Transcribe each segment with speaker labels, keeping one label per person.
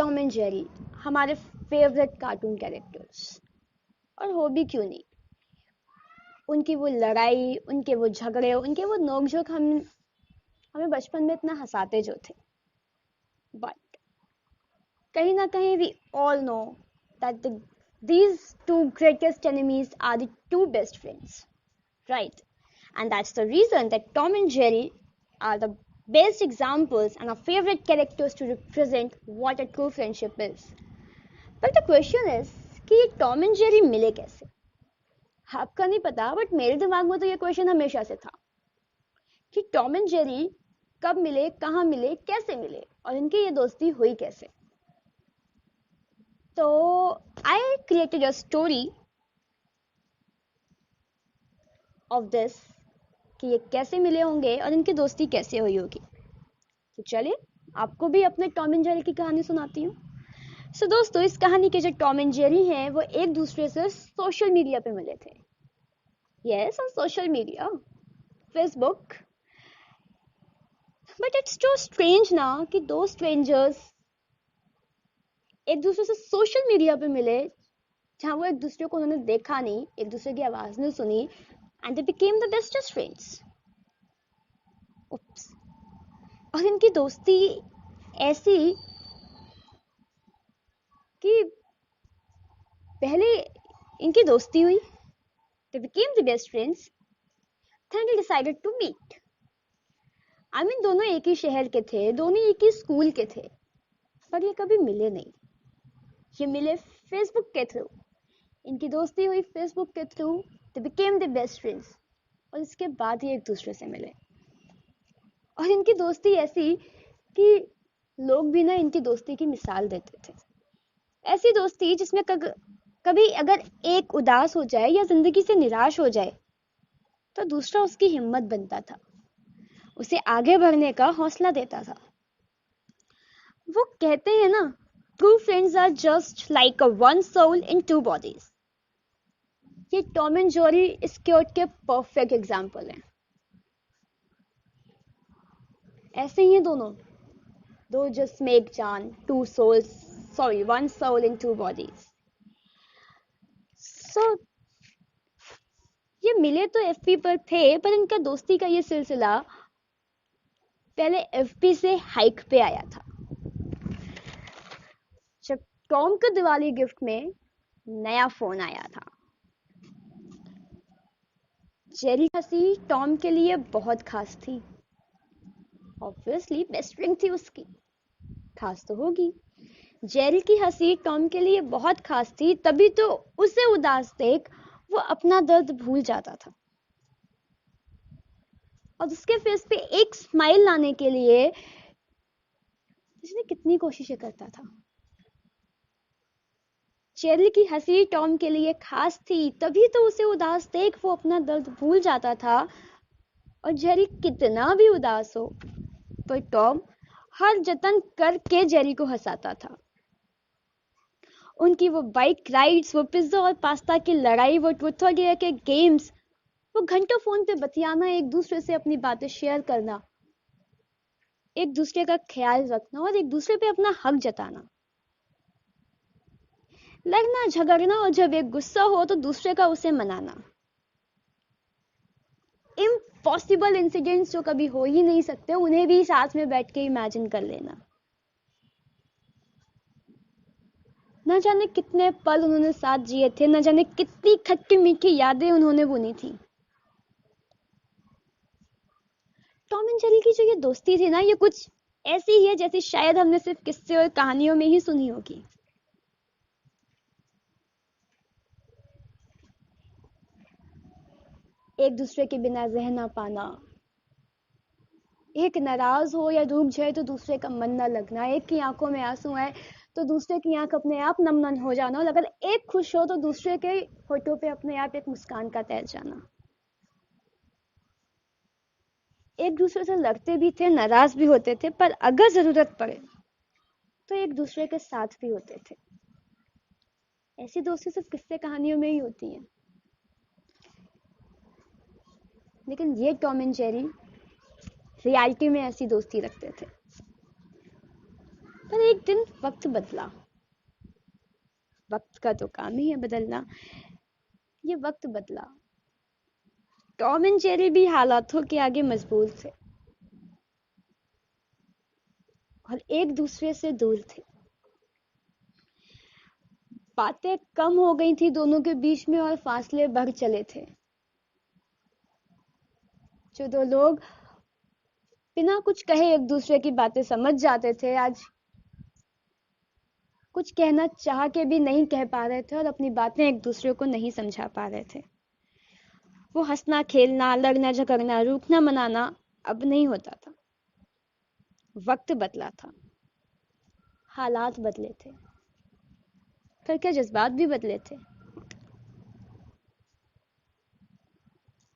Speaker 1: Tom and Jerry हमारे favourite cartoon characters, और हो भी क्यों नहीं। उनकी वो लड़ाई, उनके वो झगड़े, उनके वो नोकझोंक हमें बचपन में इतना हंसाते जो थे। बट कहीं ना कहीं we all know that these two greatest enemies are the two best friends, right? And that's the reason that Tom and Jerry are the best examples and our favorite characters to represent what a true friendship is. But the question is कि ये Tom and Jerry मिले कैसे? आपका नहीं पता, but मेरे दिमाग में तो ये क्वेश्चन हमेशा से था कि टॉम एंड जेरी कब मिले, कहाँ मिले, कैसे मिले, और इनकी ये दोस्ती हुई कैसे। तो I created a story of this कि ये कैसे मिले होंगे और इनकी दोस्ती कैसे हुई होगी। तो चलिए आपको भी अपने टॉम एंड जेरी की कहानी सुनाती हूँ। सो दोस्तों, इस कहानी के जो टॉम एंड जेरी हैं वो एक दूसरे से सोशल मीडिया पे मिले थे। Yes, on social media, Facebook. But it's too strange ना कि दो स्ट्रेंजर्स एक दूसरे से सोशल मीडिया पे मिले, जहां वो एक दूसरे को उन्होंने देखा नहीं, एक दूसरे की आवाज नहीं सुनी, and they became the bestest friends. Oops. और इनकी दोस्ती ऐसी कि पहले इनकी दोस्ती हुई, they became the best friends, then they decided to meet. I mean, दोनों एक ही शहर के थे, दोनों एक ही स्कूल के थे, पर ये कभी मिले नहीं। ये मिले फेसबुक के थ्रू, इनकी दोस्ती हुई फेसबुक के through, they became the best friends, और इसके बाद ये एक दूसरे से मिले। और इनकी दोस्ती ऐसी कि लोग भी ना इनकी दोस्ती की मिसाल देते थे। ऐसी दोस्ती जिसमें कभी अगर एक उदास हो जाए या जिंदगी से निराश हो जाए तो दूसरा उसकी हिम्मत बनता था, उसे आगे बढ़ने का हौसला देता था। वो कहते हैं ना, true friends are just like a one soul in two bodies. ये टॉम एंड जेरी इस क्योट के परफेक्ट एग्जाम्पल हैं। ऐसे ही हैं दोनों, दो जस्ट मेक जान two souls, sorry one soul in two bodies. So ये मिले तो एफपी पर थे, पर इनका दोस्ती का ये सिलसिला पहले एफपी से हाइक पे आया था, जब टॉम को दिवाली गिफ्ट में नया फोन आया था। जेरी की हंसी टॉम के लिए बहुत खास थी। ऑब्वियसली बेस्ट फ्रेंड थी उसकी, खास तो होगी। जेरी की हंसी टॉम के लिए बहुत खास थी, तभी तो उसे उदास देख वो अपना दर्द भूल जाता था और उसके फेस पे एक स्माइल लाने के लिए उसने कितनी कोशिशें करता था। जेरी की हंसी टॉम के लिए खास थी, तभी तो उसे उदास देख वो अपना दर्द भूल जाता था। और जेरी कितना भी उदास हो, पर टॉम हर जतन करके जेरी को हंसाता था। उनकी वो बाइक राइड्स, वो पिज्जा और पास्ता की लड़ाई, वो ट्रूथ और डेयर के गेम्स, वो घंटों फोन पे बतियाना, एक दूसरे से अपनी बातें शेयर करना, एक दूसरे का ख्याल रखना और एक दूसरे पे अपना हक जताना, लड़ना झगड़ना, और जब एक गुस्सा हो तो दूसरे का उसे मनाना। इम्पॉसिबल इंसिडेंट्स जो कभी हो ही नहीं सकते, उन्हें भी साथ में बैठ के इमेजिन कर लेना। न जाने कितने पल उन्होंने साथ जिए थे, न जाने कितनी खट्टी मीठी यादें उन्होंने बुनी थी। टॉम एंड जेरी की जो ये दोस्ती थी ना, ये कुछ ऐसी ही है जैसी शायद हमने सिर्फ किस्से और कहानियों में ही सुनी होगी। एक दूसरे के बिना रह ना पाना, एक नाराज हो या डूब जाए तो दूसरे का मन ना लगना, एक की आंखों में आंसू आए तो दूसरे की आंख अपने आप नम नम हो जाना, और अगर एक खुश हो तो दूसरे के होठों पे अपने आप एक मुस्कान का तैर जाना। एक दूसरे से लड़ते भी थे, नाराज भी होते थे, पर अगर जरूरत पड़े तो एक दूसरे के साथ भी होते थे। ऐसी दोस्ती सिर्फ किस्से कहानियों में ही होती है, लेकिन ये टॉम एंड जेरी रियलिटी में ऐसी दोस्ती रखते थे। पर एक दिन वक्त बदला। वक्त का तो काम ही है बदलना। ये वक्त बदला। टॉम एंड जेरी भी हालातों के आगे मजबूर थे और एक दूसरे से दूर थे। बातें कम हो गई थी दोनों के बीच में और फासले बढ़ चले थे। जो दो लोग बिना कुछ कहे एक दूसरे की बातें समझ जाते थे, आज कुछ कहना चाह के भी नहीं कह पा रहे थे और अपनी बातें एक दूसरे को नहीं समझा पा रहे थे। वो हंसना खेलना, लड़ना झगड़ना, रूठना मनाना अब नहीं होता था। वक्त बदला था, हालात बदले थे, फिर क्या जज्बात भी बदले थे?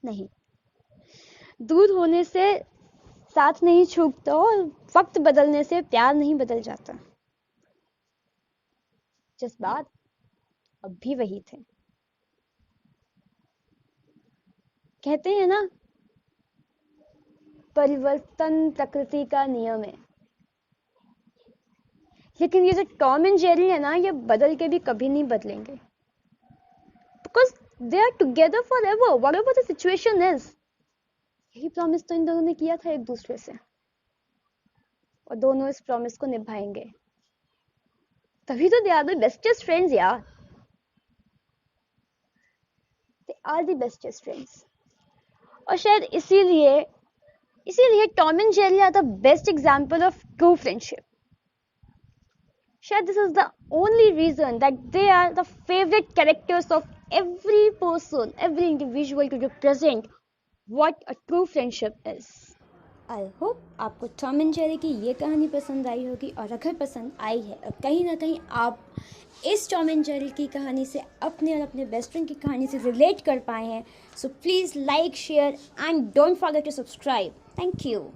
Speaker 1: नहीं। दूर होने से साथ नहीं छूटता और वक्त बदलने से प्यार नहीं बदल जाता। जज्बात अब भी वही थे। कहते हैं ना, परिवर्तन प्रकृति का नियम है। लेकिन ये जो टॉम एंड जेरी है ना, ये बदल के भी कभी नहीं बदलेंगे, because they are together forever whatever the situation is. यही प्रॉमिस तो इन दोनों ने किया था एक दूसरे से, और दोनों इस प्रॉमिस को निभाएंगे। तभी तो they are the bestest friends यार। They are the bestest friends. और शायद इसीलिए Tom and Jerry are the best example of true friendship. शायद this is the only reason that they are the favorite characters of every person, every individual to represent what a true friendship is. I hope आपको Tom and Jerry की ये कहानी पसंद आई होगी, और अगर पसंद आई है और कहीं ना कहीं आप इस टॉम एंड जेरी की कहानी से अपने और अपने बेस्ट फ्रेंड की कहानी से रिलेट कर पाए हैं, so please like, share and don't forget to subscribe. Thank you.